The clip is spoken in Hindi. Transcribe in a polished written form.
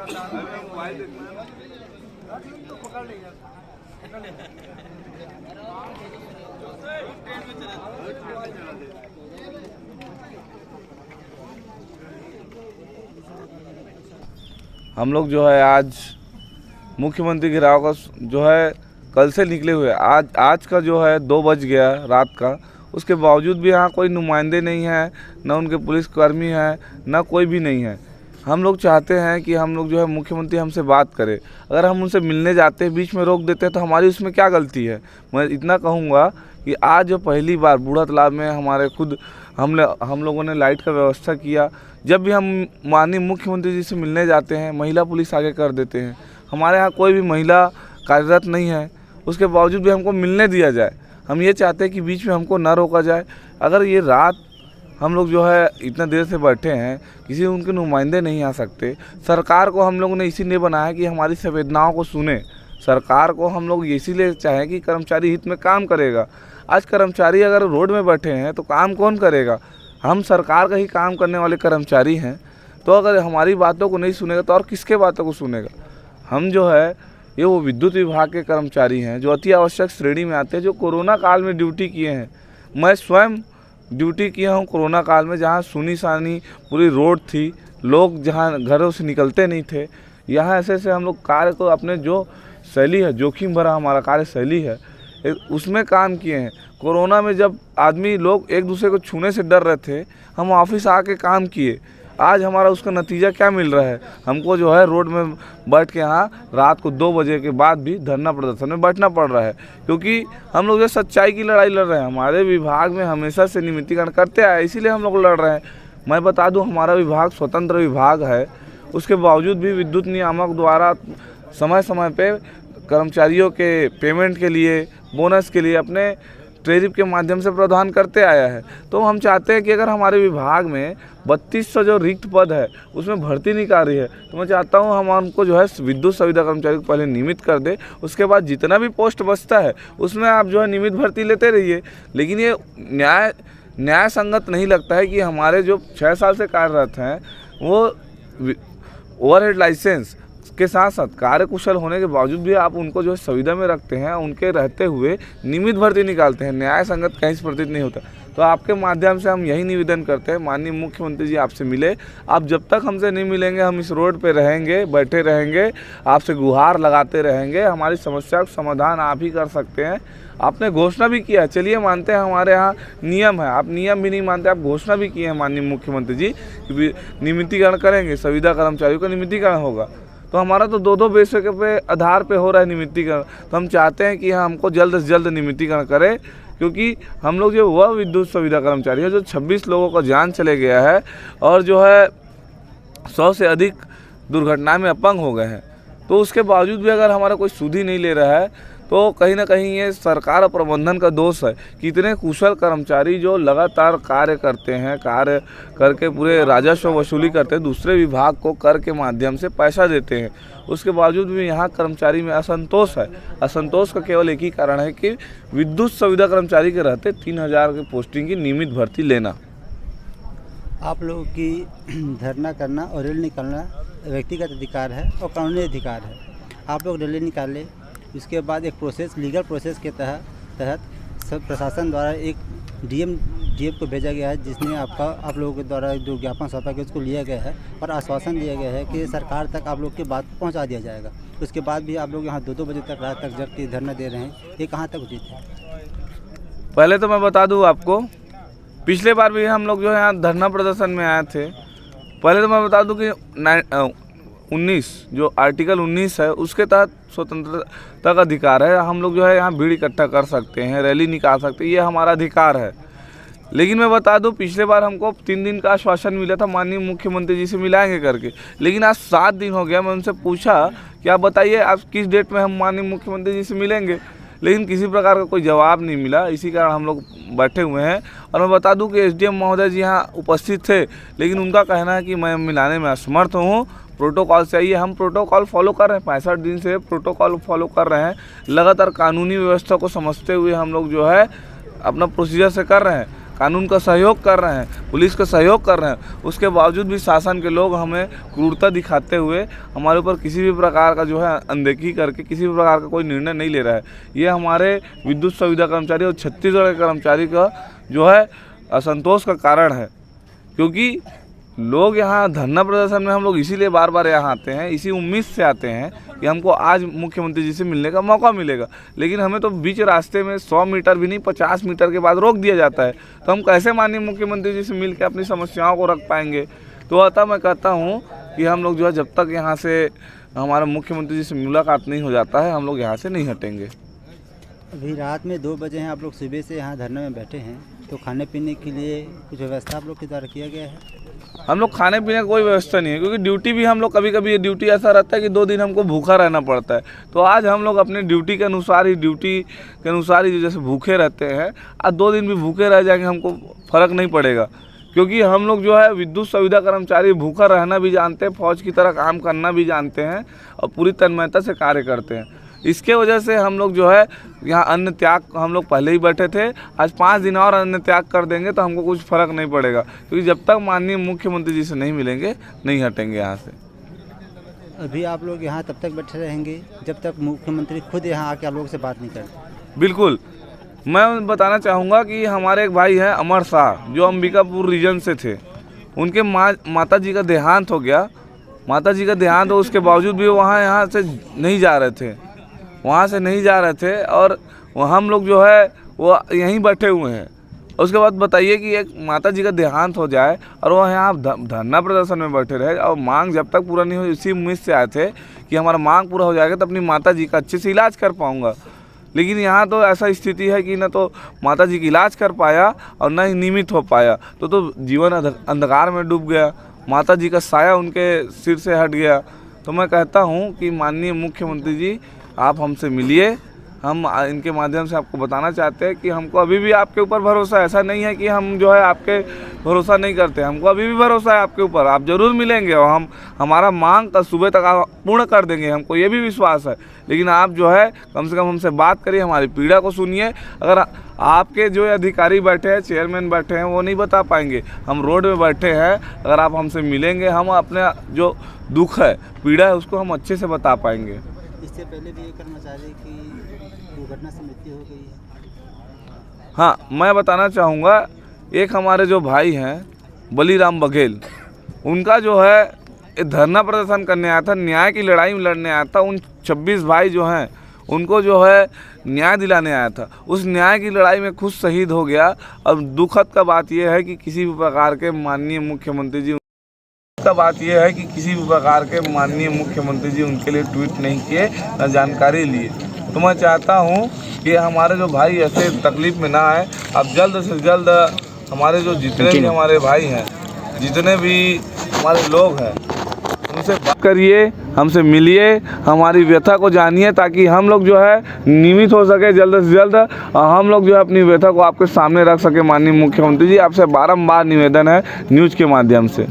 हम लोग जो है आज मुख्यमंत्री घेराव का जो है कल से निकले हुए, आज का जो है 2 बज गया रात का, उसके बावजूद भी यहाँ कोई नुमाइंदे नहीं हैं, न उनके पुलिसकर्मी हैं, न कोई भी नहीं है। हम लोग चाहते हैं कि हम लोग जो है मुख्यमंत्री हमसे बात करे। अगर हम उनसे मिलने जाते हैं, बीच में रोक देते हैं, तो हमारी उसमें क्या गलती है। मैं इतना कहूँगा कि आज जो पहली बार बूढ़ा तालाब में हमारे खुद हम लोगों ने लाइट का व्यवस्था किया। जब भी हम माननीय मुख्यमंत्री जी से मिलने जाते हैं, महिला पुलिस आगे कर देते हैं। हमारे यहाँ कोई भी महिला कार्यरत नहीं है, उसके बावजूद भी हमको मिलने दिया जाए। हम ये चाहते हैं कि बीच में हमको ना रोका जाए। अगर ये रात हम लोग जो है इतना देर से बैठे हैं, किसी उनके नुमाइंदे नहीं आ सकते। सरकार को हम लोगों ने इसीलिए बनाया कि हमारी संवेदनाओं को सुने। सरकार को हम लोग इसीलिए चाहें कि कर्मचारी हित में काम करेगा। आज कर्मचारी अगर रोड में बैठे हैं तो काम कौन करेगा। हम सरकार का ही काम करने वाले कर्मचारी हैं, तो अगर हमारी बातों को नहीं सुनेगा तो और किसके बातों को सुनेगा। हम जो है ये वो विद्युत विभाग के कर्मचारी हैं जो अति आवश्यक श्रेणी में आते हैं, जो कोरोना काल में ड्यूटी किए हैं। मैं स्वयं ड्यूटी किया हूँ कोरोना काल में, जहाँ सुनसान पूरी रोड थी, लोग जहाँ घरों से निकलते नहीं थे। यहाँ ऐसे हम लोग कार्य को अपने जो शैली है, जोखिम भरा हमारा कार्य शैली है, उसमें काम किए हैं। कोरोना में जब आदमी लोग एक दूसरे को छूने से डर रहे थे, हम ऑफिस आके काम किए। आज हमारा उसका नतीजा क्या मिल रहा है, हमको जो है रोड में बैठ के यहाँ रात को 2 बजे के बाद भी धरना प्रदर्शन में बैठना पड़ रहा है, क्योंकि हम लोग जो सच्चाई की लड़ाई लड़ रहे हैं। हमारे विभाग में हमेशा से नियमितीकरण करते आए, इसीलिए हम लोग लड़ रहे हैं। मैं बता दूं, हमारा विभाग स्वतंत्र विभाग है, उसके बावजूद भी विद्युत नियामक द्वारा समय समय पे कर्मचारियों के पेमेंट के लिए, बोनस के लिए अपने ट्रेरिप के माध्यम से प्रावधान करते आया है। तो हम चाहते हैं कि अगर हमारे विभाग में 3200 जो रिक्त पद है उसमें भर्ती निकाल रही है, तो मैं चाहता हूं हम उनको जो है विद्युत संविदा कर्मचारी को पहले नियमित कर दे। उसके बाद जितना भी पोस्ट बचता है उसमें आप जो है नियमित भर्ती लेते रहिए। लेकिन ये न्याय संगत नहीं लगता है कि हमारे जो 6 साल से कार्यरत हैं वो ओवरहेड लाइसेंस के साथ साथ कार्य कुशल होने के बावजूद भी आप उनको जो है सुविधा में रखते हैं, उनके रहते हुए नियमित भर्ती निकालते हैं। न्याय संगत कहीं से प्रतीत नहीं होता। तो आपके माध्यम से हम यही निवेदन करते हैं, माननीय मुख्यमंत्री जी आपसे मिले। आप जब तक हमसे नहीं मिलेंगे हम इस रोड पे रहेंगे, बैठे रहेंगे, आपसे गुहार लगाते रहेंगे। हमारी समस्या का समाधान आप ही कर सकते हैं। आपने घोषणा भी किया है, चलिए मानते हैं हमारे यहाँ नियम है, आप नियम भी नहीं मानते, आप घोषणा भी किए हैं माननीय मुख्यमंत्री जी नियमितीकरण करेंगे, संविदा कर्मचारियों का नियमितीकरण होगा। तो हमारा तो 2-2 बेसिक पे आधार पे हो रहा है नियमितीकरण। तो हम चाहते हैं कि हमको जल्द से जल्द नियमितीकरण करें, क्योंकि हम लोग जो वह विद्युत संविदा कर्मचारी है जो 26 लोगों का जान चले गया है और जो है 100 से अधिक दुर्घटना में अपंग हो गए हैं। तो उसके बावजूद भी अगर हमारा कोई सुध ही नहीं ले रहा है, तो कहीं ना कहीं ये सरकार और प्रबंधन का दोष है। कितने कुशल कर्मचारी जो लगातार कार्य करते हैं, कार्य करके पूरे राजस्व वसूली करते हैं, दूसरे विभाग को कर के माध्यम से पैसा देते हैं, उसके बावजूद भी यहाँ कर्मचारी में असंतोष है। असंतोष का केवल एक ही कारण है कि विद्युत संविदा कर्मचारी के रहते 3000 की पोस्टिंग की नियमित भर्ती लेना। आप लोगों की धरना करना और रैली निकालना व्यक्तिगत अधिकार है और कानूनी अधिकार है। आप लोग रैली निकाले, इसके बाद एक प्रोसेस, लीगल प्रोसेस के तहत सब प्रशासन द्वारा एक डीएम को भेजा गया है, जिसने आप लोगों के द्वारा जो ज्ञापन सौंपा गया उसको लिया गया है और आश्वासन दिया गया है कि सरकार तक आप लोग की बात पहुंचा दिया जाएगा। उसके बाद भी आप लोग यहाँ 2-2 बजे तक रात तक जग के धरना दे रहे हैं, ये कहाँ तक उचित है? पहले तो मैं बता दूँ आपको, पिछले बार भी हम लोग जो है यहाँ धरना प्रदर्शन में आए थे। पहले तो मैं बता दूँ कि 19 जो आर्टिकल 19 है उसके तहत स्वतंत्रता का अधिकार है। हम लोग जो है यहाँ भीड़ इकट्ठा कर सकते हैं, रैली निकाल सकते हैं, ये हमारा अधिकार है। लेकिन मैं बता दूं, पिछले बार हमको 3 दिन का आश्वासन मिला था माननीय मुख्यमंत्री जी से मिलाएंगे करके, लेकिन आज 7 दिन हो गया। मैं उनसे पूछा कि आप बताइए आप किस डेट में हम माननीय मुख्यमंत्री जी से मिलेंगे, लेकिन किसी प्रकार का कोई जवाब नहीं मिला। इसी कारण हम लोग बैठे हुए हैं। और मैं बता दूं कि एसडीएम महोदय जी यहाँ उपस्थित थे, लेकिन उनका कहना है कि मैं मिलाने में असमर्थ हूँ, प्रोटोकॉल चाहिए। हम प्रोटोकॉल फॉलो कर रहे हैं, 65 दिन से प्रोटोकॉल फॉलो कर रहे हैं। लगातार कानूनी व्यवस्था को समझते हुए हम लोग जो है अपना प्रोसीजर से कर रहे हैं। कानून का सहयोग कर रहे हैं, पुलिस का सहयोग कर रहे हैं, उसके बावजूद भी शासन के लोग हमें क्रूरता दिखाते हुए हमारे ऊपर किसी भी प्रकार का जो है अनदेखी करके किसी भी प्रकार का कोई निर्णय नहीं ले रहा है। ये हमारे विद्युत सुविधा कर्मचारी और छत्तीसगढ़ के कर्मचारी का जो है असंतोष का कारण है, क्योंकि लोग यहाँ धरना प्रदर्शन में हम लोग इसीलिए बार बार यहाँ आते हैं, इसी उम्मीद से आते हैं कि हमको आज मुख्यमंत्री जी से मिलने का मौका मिलेगा, लेकिन हमें तो बीच रास्ते में 100 मीटर भी नहीं 50 मीटर के बाद रोक दिया जाता है। तो हम कैसे माननीय मुख्यमंत्री जी से मिल के अपनी समस्याओं को रख पाएंगे। तो अतः मैं कहता हूँ कि हम लोग जो है जब तक यहाँ से हमारे मुख्यमंत्री जी से मुलाकात नहीं हो जाता है, हम लोग यहाँ से नहीं हटेंगे। अभी रात में 2 बजे हैं, आप लोग सुबह से यहाँ धरने में बैठे हैं, तो खाने पीने के लिए कुछ व्यवस्था आप लोग के द्वारा किया गया है? हम लोग खाने पीने की कोई व्यवस्था नहीं है, क्योंकि ड्यूटी भी हम लोग कभी कभी ये ड्यूटी ऐसा रहता है कि 2 दिन हमको भूखा रहना पड़ता है। तो आज हम लोग अपने ड्यूटी के अनुसार ही जैसे भूखे रहते हैं, आज 2 दिन भी भूखे रह जाएंगे हमको फ़र्क नहीं पड़ेगा, क्योंकि हम लोग जो है विद्युत सुविधा कर्मचारी भूखा रहना भी जानते हैं, फौज की तरह काम करना भी जानते हैं और पूरी तन्मयता से कार्य करते हैं। इसके वजह से हम लोग जो है यहाँ अन्न त्याग, हम लोग पहले ही बैठे थे, आज 5 दिन और अन्न त्याग कर देंगे तो हमको कुछ फ़र्क नहीं पड़ेगा, क्योंकि जब तक माननीय मुख्यमंत्री जी से नहीं मिलेंगे नहीं हटेंगे यहाँ से। अभी आप लोग यहाँ तब तक बैठे रहेंगे जब तक मुख्यमंत्री खुद यहाँ आके आप लोगों से बात नहीं करते? बिल्कुल, मैं बताना चाहूँगा कि हमारे एक भाई हैं अमर शाह, जो अंबिकापुर रीजन से थे, उनके माता जी का देहांत हो गया। माता जी का देहांत हो उसके बावजूद भी यहाँ से नहीं जा रहे थे, और हम लोग जो है वो यहीं बैठे हुए हैं। उसके बाद बताइए कि एक माता जी का देहांत हो जाए और वो यहाँ धरना प्रदर्शन में बैठे रहे, और मांग जब तक पूरा नहीं हो, इसी उम्मीद से आए थे कि हमारा मांग पूरा हो जाएगा तो अपनी माता जी का अच्छे से इलाज कर पाऊँगा। लेकिन यहाँ तो ऐसा स्थिति है कि न तो माता जी की इलाज कर पाया और न ही नियमित हो पाया, तो जीवन अंधकार में डूब गया, माता जी का साया उनके सिर से हट गया। तो मैं कहता हूँ कि माननीय मुख्यमंत्री जी आप हमसे मिलिए। हम इनके माध्यम से आपको बताना चाहते हैं कि हमको अभी भी आपके ऊपर भरोसा है। ऐसा नहीं है कि हम जो है आपके भरोसा नहीं करते, हमको अभी भी भरोसा है आपके ऊपर। आप ज़रूर मिलेंगे और हम हमारा मांग का सुबह तक पूर्ण कर देंगे, हमको ये भी विश्वास है। लेकिन आप जो है कम से कम हमसे बात करिए, हमारी पीड़ा को सुनिए। अगर आपके जो अधिकारी बैठे हैं, चेयरमैन बैठे हैं, वो नहीं बता पाएंगे, हम रोड में बैठे हैं, अगर आप हमसे मिलेंगे हम अपने जो दुख है, पीड़ा है, उसको हम अच्छे से बता पाएंगे। इससे पहले भी ये कर्मचारी की दुर्घटना से मृत्यु हो गई है। हाँ, मैं बताना चाहूँगा, एक हमारे जो भाई हैं बलीराम बघेल, उनका जो है धरना प्रदर्शन करने आया था, न्याय की लड़ाई में लड़ने आया था। उन 26 भाई जो हैं उनको जो है न्याय दिलाने आया था, उस न्याय की लड़ाई में खुद शहीद हो गया। अब दुखद का बात यह है कि किसी भी प्रकार के माननीय मुख्यमंत्री जी उनके लिए ट्वीट नहीं किए, न जानकारी लिए। तो मैं चाहता हूँ कि हमारे जो भाई ऐसे तकलीफ़ में ना आए। अब जल्द से जल्द हमारे जो जितने भी हमारे भाई हैं, जितने भी हमारे लोग हैं, उनसे बात करिए, हमसे मिलिए, हमारी व्यथा को जानिए, ताकि हम लोग जो है नियमित हो सके जल्द से जल्द, हम लोग जो है अपनी व्यथा को आपके सामने रख सके। माननीय मुख्यमंत्री जी, आपसे बारंबार निवेदन है न्यूज़ के माध्यम से।